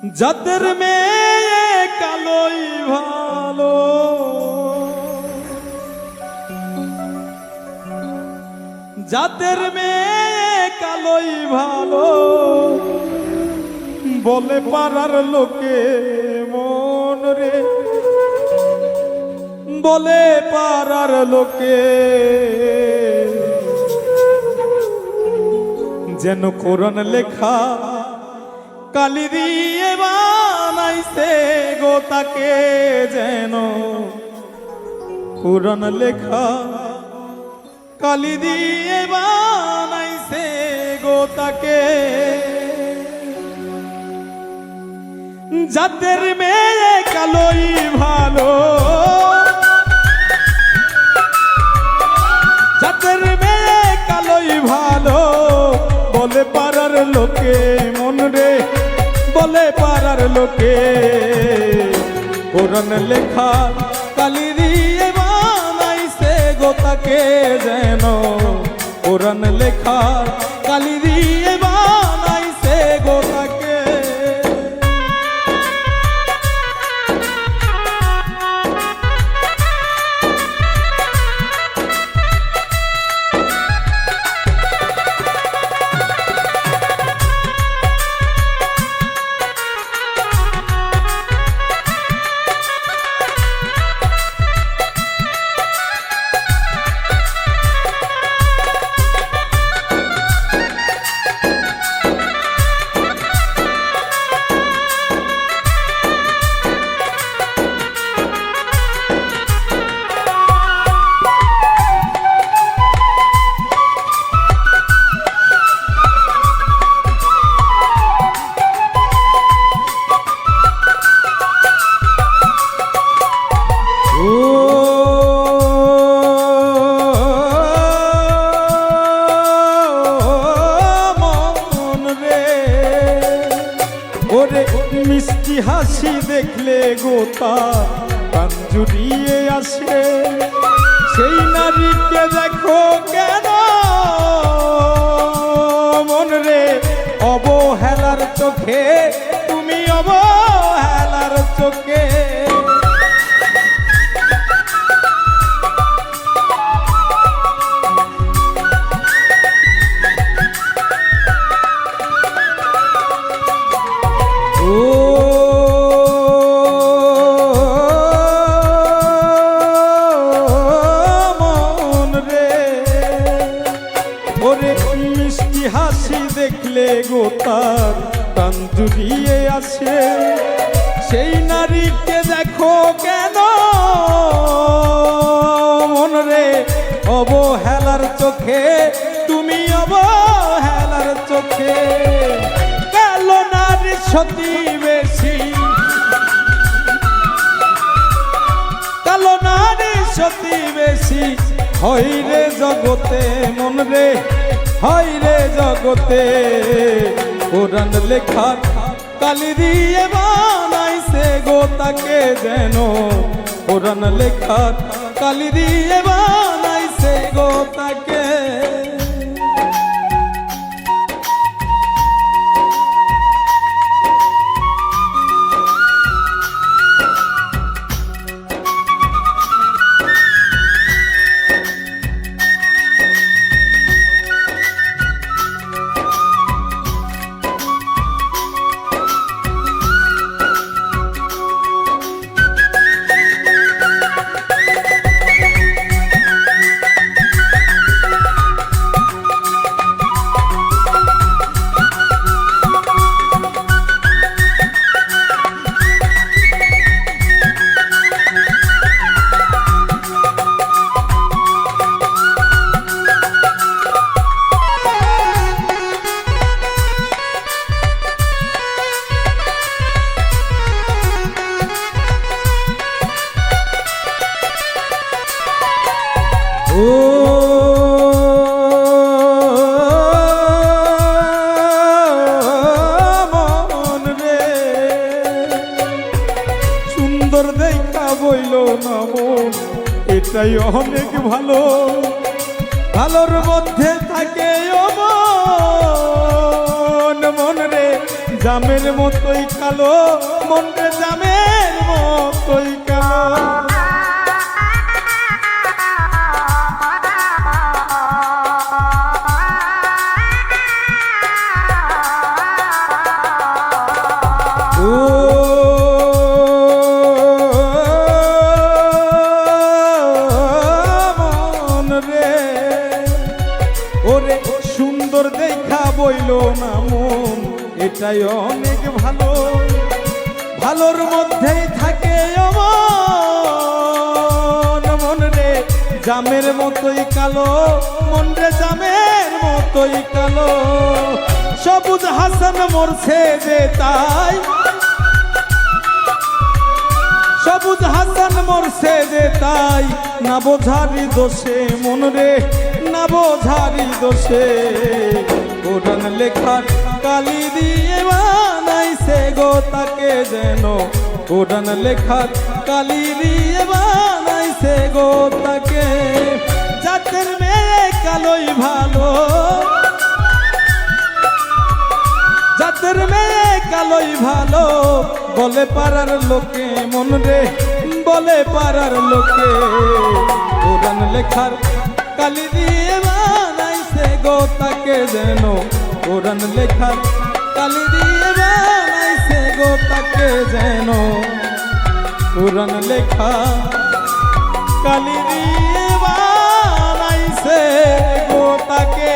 যাদের মেয়ে কালোই ভালো, যাদের মেয়ে কালোই ভালো, বলে পাড়ার লোকে মন রে, বলে পাড়ার লোকে যেন কোরআন লেখা কালি দিয়ে বানাইছে গো তাকে, যেন কোরআন লেখা কালি দিয়ে বানাইছে গো তাকে। যাদের মেয়ে কালোই ভালো, যাদের মেয়ে কালোই ভালো, বলে পাড়ার লোকে মন রে, বলে পাড়ার লোকে কোরআন লেখা কালি দিয়ে বানাইছে গো তাকে, যেন কোরআন লেখা কালি দিয়ে বানাইছে গো তাকে। মিষ্টি হাসি দেখলে গোতা প্রাণ জুড়িয়ে আসে, সেই নারীকে দেখো কেন মন রে, অবহেলার চোখে তুমি অবহেলার চোখে। মিষ্টি হাসি দেখলে গোতার প্রাণ জুড়িয়ে আসে, সেই নারীকে দেখো কেন মন রে, অবহেলার চোখে তুমি অবহেলার চোখে। কালো নারী সতী বেশি, কালো নারী সতী বেশি, হয় রে জগতে মন রে, হয় রে জগতে কোরআন লেখা কালি দিয়ে বানাইছে গো তাকে, যেন কোরআন লেখা কালি দিয়ে বানাইছে গো তাকে। মন রে সুন্দর দেখা বইল না মন, এটাই অনেক ভালো, ভালোর মধ্যে থাকে মন, মন রে জামের মতোই কালো, মন রে জামের মতোই কালো। ওরে সুন্দর দেখা বইল না মন, এটাই অনেক ভালো, ভালোর মধ্যেই থাকে অমন। মন রে জামের মতোই কালো, মন রে জামের মতোই কালো। সবুজ হাসান মরছে যে তাই, সবুজ হাসান মরছে যে তাই, না বোঝারি দোষে মন রে, না বোঝারি দোষে। কোরআন লেখার কালি দিয়ে বানাইছে গো তাকে যেন, কোরআন লেখার কালি দিয়ে বানাইছে গো তাকে। জাতের মেয়ে কালোই ভালো, জাতের মেয়ে কালোই ভালো, বলে পাড়ার লোকে মন রে, বলে পাড়ার লোকে। কোরআন লেখার কালি দিয়ে বানাইছে গো তাকে যেন, কোরআন লেখার কালি দিয়ে বানাইছে গো তাকে যেন। কোরআন লেখা কালি দিয়ে বানাইছে গো তাকে।